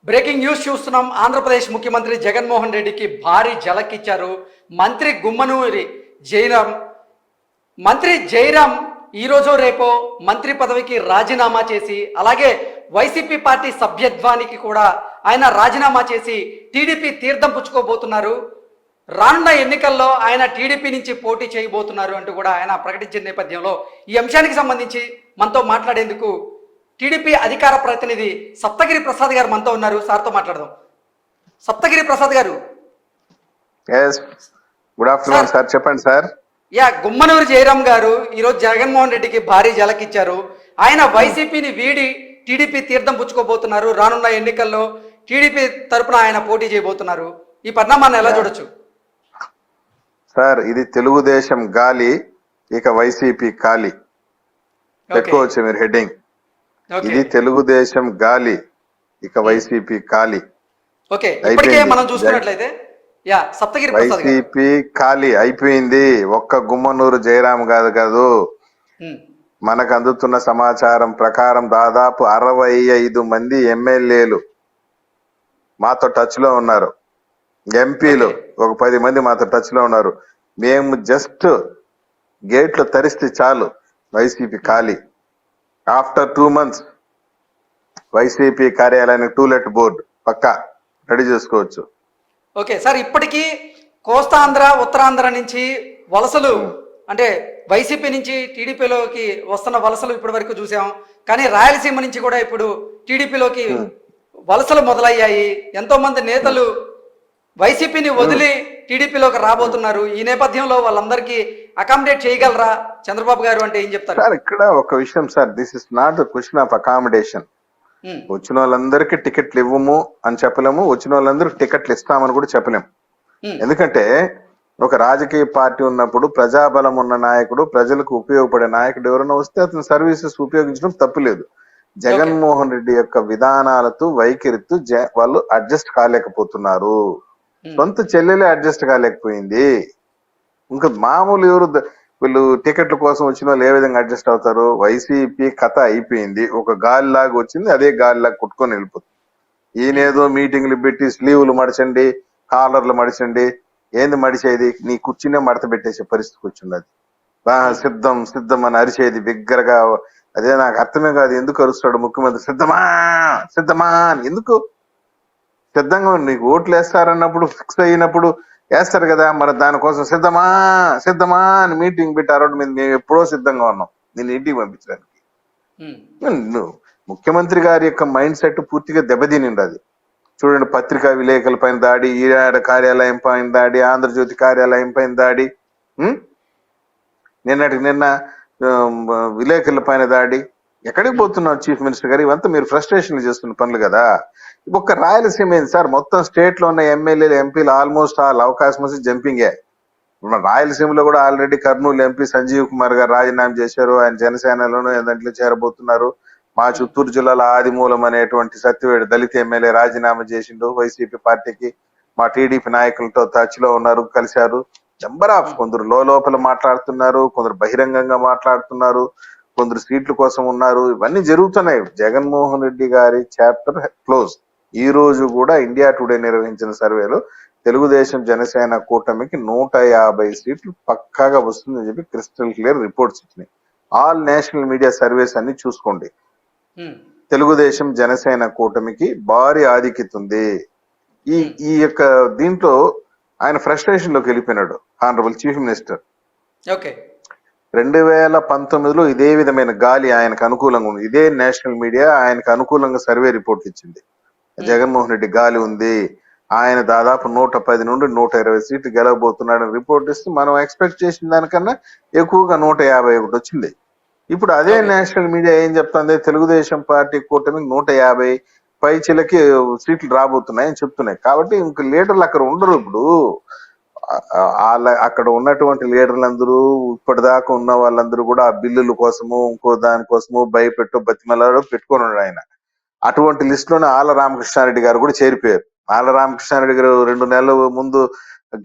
Breaking news చూస్తున్నాం. ఆంధ్రప్రదేశ్ ముఖ్యమంత్రి జగన్మోహన్ రెడ్డికి భారీ ఝలకిచ్చారు మంత్రి గుమ్మనూరి జయరాం. మంత్రి జయరాం ఈరోజు రేపో మంత్రి పదవికి రాజీనామా చేసి, అలాగే వైసీపీ పార్టీ సభ్యత్వానికి కూడా ఆయన రాజీనామా చేసి టీడీపీ తీర్థం పుచ్చుకోబోతున్నారు. రానున్న ఎన్నికల్లో ఆయన టీడీపీ నుంచి పోటీ చేయబోతున్నారు అంటూ కూడా ఆయన ప్రకటించిన నేపథ్యంలో ఈ అంశానికి సంబంధించి మనతో మాట్లాడేందుకు టీడీపీ అధికార ప్రతినిధి సప్తగిరి ప్రసాద్ గారు మనతో ఉన్నారు. సార్తో మాట్లాడదాం. సప్తగిరి ప్రసాద్ గారు, గుడ్ ఆఫ్టర్నూన్ సార్. చెప్పండి సార్. గుమ్మనూరు జయరాం గారు ఈరోజు జగన్మోహన్ రెడ్డికి భారీ ఝలకిచ్చారు. ఆయన వైసీపీని వీడి టీడీపీ తీర్థం పుచ్చుకోబోతున్నారు. రానున్న ఎన్నికల్లో టీడీపీ తరపున ఆయన పోటీ చేయబోతున్నారు. ఈ పరిణామాన్ని ఎలా చూడొచ్చు సార్? ఇది తెలుగుదేశం గాలి, ఇక వైసీపీ ఖాళీ. పెట్టుకోవచ్చు మీరు హెడ్డింగ్. ఇది తెలుగుదేశం గాలి, ఇక వైసీపీ ఖాళీ. మనం చూసుకున్నట్లయితే వైసీపీ ఖాళీ అయిపోయింది. ఒక్క గుమ్మనూరు జయరాం కాదు. మనకు అందుతున్న సమాచారం ప్రకారం దాదాపు 65 మంది ఎమ్మెల్యేలు మాతో టచ్ లో ఉన్నారు. ఎంపీలు ఒక 10 మంది మాతో టచ్ లో ఉన్నారు. మేము జస్ట్ గేట్లు తరిస్తే చాలు వైసీపీ ఖాళీ. ఆఫ్టర్ 2 months వైసీపీ కార్యాలయానికి టూలెట్ బోర్డు పక్కా రెడీ చేసుకోవచ్చు. ఓకే సార్, ఇప్పటికీ కోస్తాంధ్ర ఉత్తరాంధ్ర నుంచి వలసలు, అంటే వైసీపీ నుంచి టీడీపీలోకి వస్తున్న వలసలు ఇప్పటి వరకు చూసాం. కానీ రాయలసీమ నుంచి కూడా ఇప్పుడు టీడీపీలోకి వలసలు మొదలయ్యాయి. ఎంతో మంది నేతలు వైసీపీని వదిలి టీడీపీలోకి రాబోతున్నారు. ఈ నేపథ్యంలో వాళ్ళందరికీ అకామిడేట్ చేయగలరా చంద్రబాబు గారు అంటే ఏం చెప్తారు సార్? ఇక్కడ ఒక విషయం sir, this is not the question of accommodation. వచ్చిన వాళ్ళందరికీ టికెట్లు ఇవ్వము అని చెప్పలేము, వచ్చిన వాళ్ళందరికీ టికెట్లు ఇస్తామని కూడా చెప్పలేము. ఎందుకంటే ఒక రాజకీయ పార్టీ ఉన్నప్పుడు ప్రజాబలం ఉన్న నాయకుడు, ప్రజలకు ఉపయోగపడే నాయకుడు ఎవరైనా వస్తే అతని సర్వీసెస్ ఉపయోగించడం తప్పులేదు. జగన్మోహన్ రెడ్డి యొక్క విధానాలతో వైఖరితో వాళ్ళు అడ్జస్ట్ కాలేకపోతున్నారు. సొంత చెల్లెలే అడ్జస్ట్ కాలేకపోయింది. ఇంకా మామూలు ఎవరు వీళ్ళు టికెట్ల కోసం వచ్చిన వాళ్ళు ఏ విధంగా అడ్జస్ట్ అవుతారు? వైసీపీ కథ అయిపోయింది. ఒక గాలిలాగా వచ్చింది, అదే గాలిలాగా కొట్టుకొని వెళ్ళిపోతుంది. ఈయనేదో మీటింగ్లు పెట్టి స్లీవులు మడచండి, కాలర్లు మడిచండి. ఏంది మడిచేది? నీ కుర్చీనే మడత పెట్టేసే పరిస్థితికి వచ్చింది. సిద్ధం సిద్ధం అని అరిచేది బిగ్గరగా. అదే నాకు అర్థమే కాదు, ఎందుకు అరుస్తాడు ముఖ్యమంత్రి? సిద్ధమా సిద్ధమా అని ఎందుకు? సిద్ధంగా నీకు ఓట్లు వేస్తారన్నప్పుడు, ఫిక్స్ అయినప్పుడు వేస్తారు కదా, మరి దానికోసం సిద్ధమా సిద్ధమా అని మీటింగ్ పెట్టి అరవడం మీద మేము ఎప్పుడో సిద్ధంగా ఉన్నాం నేను ఇంటికి పంపించడానికి. ముఖ్యమంత్రి గారి యొక్క మైండ్ సెట్ పూర్తిగా దెబ్బతినిండి. అది చూడండి, పత్రికా విలేకరుల పైన దాడి, ఈనాడ కార్యాలయం పైన దాడి, ఆంధ్రజ్యోతి కార్యాలయం పైన దాడి, నిన్న విలేకరుల పైన దాడి. ఎక్కడికి పోతున్నావు చీఫ్ మినిస్టర్ గారు? ఇవంతా మీరు ఫ్రస్ట్రేషన్ చేస్తున్న పనులు కదా. ఒక్క రాయలసీమ ఏంది సార్? మొత్తం స్టేట్ లో ఉన్న ఎమ్మెల్యేలు ఎంపీలు ఆల్మోస్ట్ ఆల్ అవకాశం వచ్చి జంపింగే. రాయలసీమలో కూడా ఆల్రెడీ కర్నూలు ఎంపీ సంజీవ్ కుమార్ గారు రాజీనామా చేశారు. ఆయన జనసేనలోనూ దాంట్లో చేరబోతున్నారు. మా చిత్తూరు జిల్లాలో ఆదిమూలం అనేటువంటి సత్యవేడు దళిత ఎమ్మెల్యే రాజీనామా చేసిండు వైసీపీ పార్టీకి. మా టీడీపీ నాయకులతో టచ్ లో ఉన్నారు, కలిశారు. నెంబర్ ఆఫ్ కొందరు లోపల మాట్లాడుతున్నారు, కొందరు బహిరంగంగా మాట్లాడుతున్నారు, కొందరు సీట్ల కోసం ఉన్నారు. ఇవన్నీ జరుగుతున్నాయి. జగన్మోహన్ రెడ్డి గారి చాప్టర్ క్లోజ్. ఈ రోజు కూడా ఇండియా టుడే నిర్వహించిన సర్వేలో తెలుగుదేశం జనసేన కూటమికి 150 సీట్లు పక్కాగా వస్తుందని చెప్పి క్రిస్టల్ క్లియర్ రిపోర్ట్స్ ఇచ్చినాయి. ఆల్ నేషనల్ మీడియా సర్వేస్ అన్ని చూసుకోండి. తెలుగుదేశం జనసేన కూటమికి భారీ ఆధిక్యత ఉంది. ఈ యొక్క దీంట్లో ఆయన ఫ్రస్ట్రేషన్ లోకి వెళ్ళిపోయినాడు ఆనరబుల్ చీఫ్ మినిస్టర్. 2019లో ఇదే విధమైన గాలి ఆయనకు అనుకూలంగా ఉంది. ఇదే నేషనల్ మీడియా ఆయనకు అనుకూలంగా సర్వే రిపోర్ట్ ఇచ్చింది. జగన్మోహన్ రెడ్డి గాలి ఉంది, ఆయన దాదాపు 110 నుండి 120 సీట్లు గెలవబోతున్నాడని రిపోర్ట్ ఇస్తే మనం ఎక్స్పెక్ట్ చేసిన దానికన్నా ఎక్కువగా 151 వచ్చింది. ఇప్పుడు అదే నేషనల్ మీడియా ఏం చెప్తుంది? తెలుగుదేశం పార్టీ కూటమికి 150 పైచిలకి సీట్లు రాబోతున్నాయని చెప్తున్నాయి. కాబట్టి ఇంక లీడర్లు అక్కడ ఉండరు. ఇప్పుడు అక్కడ ఉన్నటువంటి లీడర్లందరూ, ఇప్పటిదాకా ఉన్న వాళ్ళందరూ కూడా ఆ బిల్లుల కోసము ఇంకో దానికోసము భయపెట్టు బతిమలాడో పెట్టుకొని ఉన్నాడు ఆయన. అటువంటి లిస్ట్ లోనే ఆళ్ల రామకృష్ణారెడ్డి గారు కూడా చేరిపోయారు. ఆళ్ల రామకృష్ణారెడ్డి గారు 2 నెలల ముందు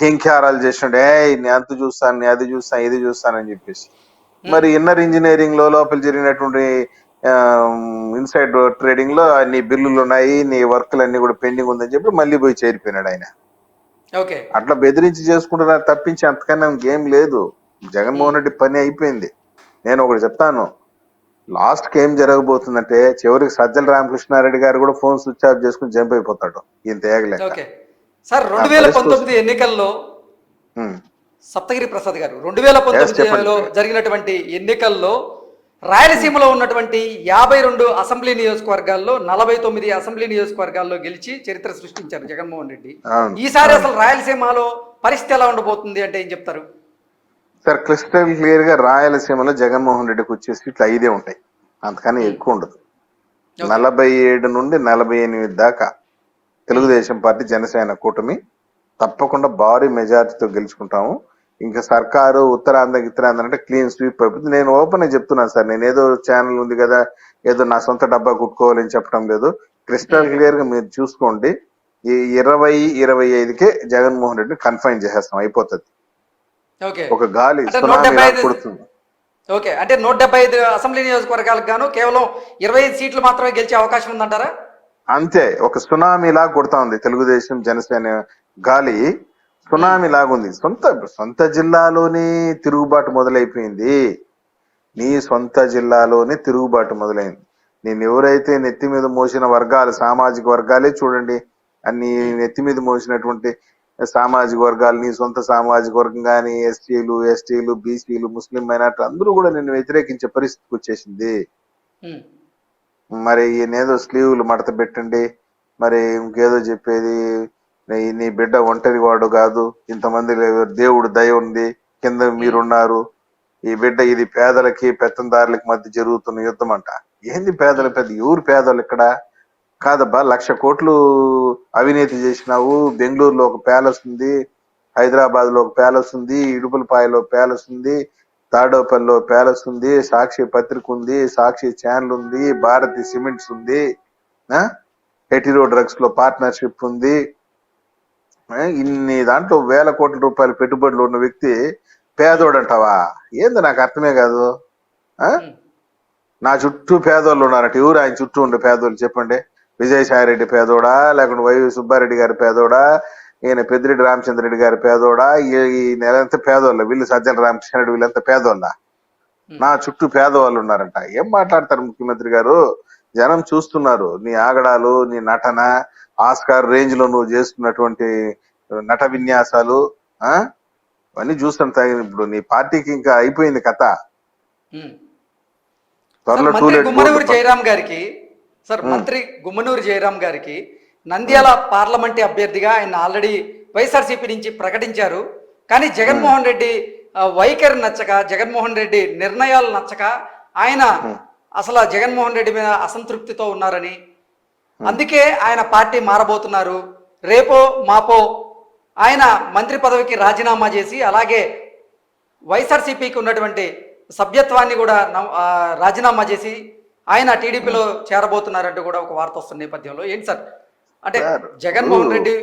ఘంఖ్యారాలు చేసినట్టు, నేను అంత చూస్తాను, నేను అది చూస్తాను, ఇది చూస్తానని చెప్పేసి. మరి ఇన్నర్ ఇంజనీరింగ్ లో లోపల జరిగినటువంటి ఇన్సైడ్ ట్రేడింగ్ లో నీ బిల్లులు ఉన్నాయి, నీ వర్క్లు అన్ని కూడా పెండింగ్ ఉందని చెప్పి మళ్ళీ పోయి చేరిపోయినాడు ఆయన. ఓకే. అట్లా బెదిరించి చేసుకుంటున్నారు తప్పించి అంతకన్నా ఇంకేం లేదు. జగన్మోహన్ రెడ్డి పని అయిపోయింది. నేను ఒకటి చెప్తాను, లాస్ట్ కి ఏం జరగబోతుందంటే చివరికి సజ్జల రామకృష్ణారెడ్డి గారు కూడా ఫోన్ స్విచ్ ఆఫ్ చేసుకుని జంప్ అయిపోతాడు ఈయన తేగలేక. ఓకే సార్, ఆ 2019 ఎన్నికల్లో ఉమ్, సప్తగిరి ప్రసాద్ గారు Yes, 2019లో చెప్పండి. జరిగినటువంటి ఎన్నికల్లో రాయలసీమలో ఉన్నటువంటి 52 అసెంబ్లీ నియోజకవర్గాల్లో 49 అసెంబ్లీ నియోజకవర్గాల్లో గెలిచి చరిత్ర సృష్టించారు జగన్మోహన్ రెడ్డి. అవును, ఈసారి అవును. అసలు రాయలసీమలో పరిస్థితి ఎలా ఉండబోతుంది అంటే ఏం చెప్తారు? సార్ క్లిస్టల్ క్లియర్ గా రాయలసీమలో జగన్మోహన్ రెడ్డికి వచ్చే సీట్లు 5 ఉంటాయి, అంతకని ఎక్కువ ఉండదు. ఓకే. 47 నుండి 48 దాకా తెలుగుదేశం పార్టీ జనసేన కూటమి తప్పకుండా భారీ మెజారిటీతో గెలుచుకుంటాము. ఇంకా సర్కారు ఉత్తరాంధ్ర గిత్తరాంధ్ర అంటే క్లీన్ స్వీప్ అయిపోతుంది. నేను ఓపెన్ చెప్తున్నాను సార్, నేను ఏదో ఛానల్ ఉంది కదా ఏదో నా సొంత డబ్బా కుట్టుకోవాలని చెప్పడం లేదు. క్రిస్టల్ క్లియర్ గా మీరు చూసుకోండి, ఈ 20-25కే జగన్మోహన్ రెడ్డిని కన్ఫైన్ చేసేస్తాం, అయిపోతుంది. ఓకే. ఒక గాలి అంటే సునామీ 175 కొడుతుంది. ఓకే, అంటే 175 అసెంబ్లీ నియోజకవర్గాలకు గాను కేవలం 25 సీట్లు మాత్రమే గెలిచే అవకాశం ఉందంటారా? అంతే, ఒక సునామీ లాగా కొడతా ఉంది తెలుగుదేశం జనసేన గాలి, సునామీ లాగుంది. సొంత జిల్లాలోనే తిరుగుబాటు మొదలైపోయింది. నీ సొంత జిల్లాలోనే తిరుగుబాటు మొదలైంది. నేను ఎవరైతే నెత్తి మీద మోసిన వర్గాలు, సామాజిక వర్గాలే చూడండి, అన్ని నెత్తి మీద మోసినటువంటి సామాజిక వర్గాలు, నీ సొంత సామాజిక వర్గం కానీ ఎస్టీలు బీసీలు ముస్లిం మైనార్టీ అందరూ కూడా నిన్ను వ్యతిరేకించే పరిస్థితికి వచ్చేసింది. ఉమ్. మరి ఈయనేదో స్లీవులు మడత పెట్టండి, మరి ఇంకేదో చెప్పేది, నీ బిడ్డ ఒంటరి వాడు కాదు, ఇంతమంది దేవుడు దయ ఉంది, కింద మీరున్నారు, ఈ బిడ్డ ఇది పేదలకి పెత్తందారులకి మధ్య జరుగుతున్న యుద్ధం అంట. ఏంది పేదల ఎవరు పేదలు ఇక్కడ? కాదబ్బా, 1,00,000 కోట్లు అవినీతి చేసినావు. బెంగళూరులో ఒక ప్యాలెస్ ఉంది, హైదరాబాద్ లో ఒక ప్యాలెస్ ఉంది, ఇడుపులపాయలో ప్యాలెస్ ఉంది, తాడోపల్లిలో ప్యాలెస్ ఉంది, సాక్షి పత్రిక ఉంది, సాక్షి ఛానల్ ఉంది, భారతి సిమెంట్స్ ఉంది, హెటిరో డ్రగ్స్ లో పార్ట్నర్షిప్ ఉంది. ఇన్ని దాంట్లో 1,000 కోట్ల రూపాయల పెట్టుబడులు ఉన్న వ్యక్తి పేదోడు అంటావా? ఏంది నాకు అర్థమే కాదు. నా చుట్టూ పేదోళ్ళు ఉన్నారట. ఎవరు ఆయన చుట్టూ ఉండే పేదోళ్ళు చెప్పండి? విజయసాయి రెడ్డి పేదోడా, లేకుంటే వై సుబ్బారెడ్డి గారి పేదోడా, ఈయన పెద్దిరెడ్డి రామచంద్రరెడ్డి గారి పేదోడా? ఈ నెలంతా పేదోళ్ళ, వీళ్ళు సజ్జల రామకృష్ణారెడ్డి వీళ్ళంతా పేదోళ్ళ? నా చుట్టూ పేదవాళ్ళు ఉన్నారంట. ఏం మాట్లాడతారు ముఖ్యమంత్రి గారు? జనం చూస్తున్నారు నీ ఆగడాలు, నీ నటన, ఆస్కార్ రేంజ్ లో నువ్వు చేస్తున్నటువంటి నట విన్యాసాలు, అవన్నీ చూస్తాం. ఇప్పుడు నీ పార్టీకి ఇంకా అయిపోయింది కథ. త్వరలో మంత్రి గుమ్మనూరు జయరాం గారికి నంద్యాల పార్లమెంట్ అభ్యర్థిగా ఆయన ఆల్రెడీ వైఎస్ఆర్సీపీ నుంచి ప్రకటించారు. కానీ జగన్మోహన్ రెడ్డి వైఖరి నచ్చక, జగన్మోహన్ రెడ్డి నిర్ణయాలు నచ్చక ఆయన అసలు జగన్మోహన్ రెడ్డి మీద అసంతృప్తితో ఉన్నారని, అందుకే ఆయన పార్టీ మారబోతున్నారు. రేపో మాపో ఆయన మంత్రి పదవికి రాజీనామా చేసి అలాగే వైఎస్ఆర్సీపీకి ఉన్నటువంటి సభ్యత్వాన్ని కూడా రాజీనామా చేసి ఆయన టీడీపీలో చేరబోతున్నారంటూ కూడా ఒక వార్త వస్తున్న నేపథ్యంలో ఏంటి సార్ అంటే జగన్మోహన్ రెడ్డి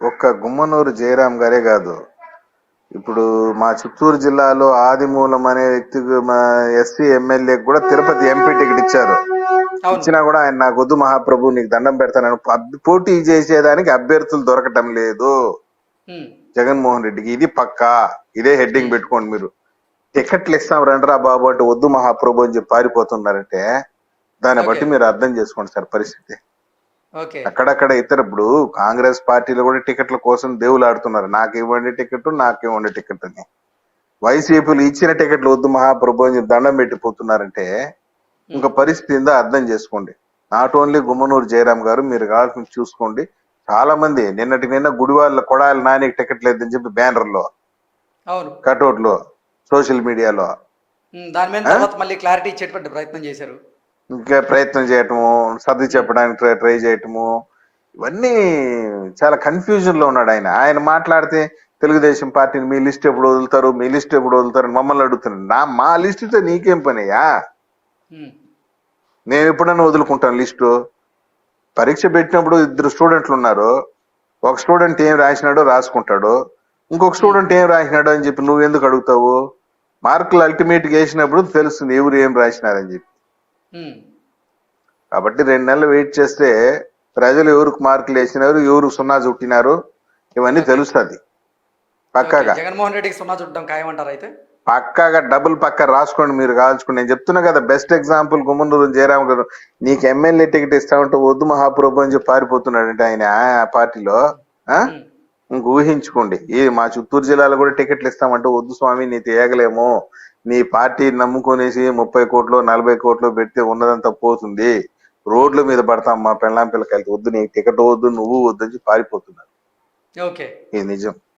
ఒక్క గుమ్మనూరు జయరాం గారే కాదు, ఇప్పుడు మా చిత్తూరు జిల్లాలో ఆదిమూలం అనే వ్యక్తికి, మా ఎస్సీ ఎమ్మెల్యేకి కూడా తిరుపతి ఎంపీ టికెట్ ఇచ్చారు. ఇచ్చినా కూడా ఆయన నాకు వద్దు మహాప్రభు నీకు దండం పెడతానని పోటీ చేసేదానికి అభ్యర్థులు దొరకటం లేదు జగన్మోహన్ రెడ్డికి. ఇది పక్కా, ఇదే హెడ్డింగ్ పెట్టుకోండి మీరు. టికెట్లు ఇస్తాం రండిరా బాబు అంటే వద్దు మహాప్రభు అని చెప్పి పారిపోతున్నారంటే దాన్ని బట్టి మీరు అర్థం చేసుకోండి సార్ పరిస్థితి. అక్కడక్కడ ఇప్పుడు కాంగ్రెస్ పార్టీలో కూడా టికెట్ల కోసం దేవులు ఆడుతున్నారు, నాకు ఇవ్వండి టికెట్, నాకు ఇవ్వండి టికెట్ అని. వైసీపీలు ఇచ్చిన టికెట్లు వద్దు మహాప్రభు అని చెప్పి దండం పెట్టిపోతున్నారంటే ఇంకా పరిస్థితి ఏందో అర్థం చేసుకోండి. నాట్ ఓన్లీ గుమ్మనూరు జయరాం గారు, మీరు కావాల్సి చూసుకోండి. చాలా మంది నిన్న గుడివాళ్ళ కొడాలి నానికి టికెట్ లేదని చెప్పి బ్యానర్లో, కటౌట్ లో, సోషల్ మీడియాలో దాని మీద మళ్ళీ క్లారిటీ ఇచ్చేటువంటి ప్రయత్నం చేశారు. ఇంకా ప్రయత్నం చేయటము, సర్ది చెప్పడానికి ట్రై చేయటము, ఇవన్నీ చాలా కన్ఫ్యూజన్ లో ఉన్నాడు ఆయన. ఆయన మాట్లాడితే తెలుగుదేశం పార్టీని మీ లిస్ట్ ఎప్పుడు వదులుతారు, మీ లిస్ట్ ఎప్పుడు వదులుతారు మమ్మల్ని అడుగుతున్నాడు. మా లిస్టుతో నీకేం పనయ్యా? నేను ఎప్పుడన్నా వదులుకుంటాను లిస్టు. పరీక్ష పెట్టినప్పుడు 2 స్టూడెంట్లు ఉన్నారు, ఒక స్టూడెంట్ ఏం రాసినాడో రాసుకుంటాడు, ఇంకొక స్టూడెంట్ ఏం రాసినాడో అని చెప్పి నువ్వు ఎందుకు అడుగుతావు? మార్కులు అల్టిమేట్ గా వేసినప్పుడు తెలుస్తుంది ఎవరు ఏం రాసినారని చెప్పి. ఉమ్. కాబట్టి 2 నెలలు వెయిట్ చేస్తే ప్రజలు ఎవరికి మార్కులు వేసినారు, ఎవరు సున్నా చుట్టినారు, ఇవన్నీ తెలుస్తుంది ఓకే, పక్కాగా. జగన్మోహన్ రెడ్డికి సున్నా చుట్టడం ఖాయమంటారు అయితే. పక్కాగా డబుల్ పక్క రాసుకోండి, మీరు కాల్చుకోండి. నేను చెప్తున్నా కదా, బెస్ట్ ఎగ్జాంపుల్ గుమ్మనూరు జయరామ్ గారు. నీకు ఎమ్మెల్యే టికెట్ ఇస్తామంటే వద్దు మహాప్రభు అని చెప్పి పారిపోతున్నాడంటే ఆయన ఆ పార్టీలో. ఉమ్. ఇంక ఊహించుకోండి, మా చిత్తూరు జిల్లాలో కూడా టికెట్లు ఇస్తామంటే వద్దు స్వామి నీ తేగలేము, నీ పార్టీ నమ్ముకొనేసి 30 కోట్లు 40 కోట్లు పెడితే ఉన్నదంతా పోతుంది, రోడ్ల మీద పడతాం మా పెళ్ళాం పిల్లకాయలతో, వద్దు నీకు టికెట్ వద్దు నువ్వు వద్దు అని చెప్పి పారిపోతున్నారు. ఓకే. ఇది నిజం.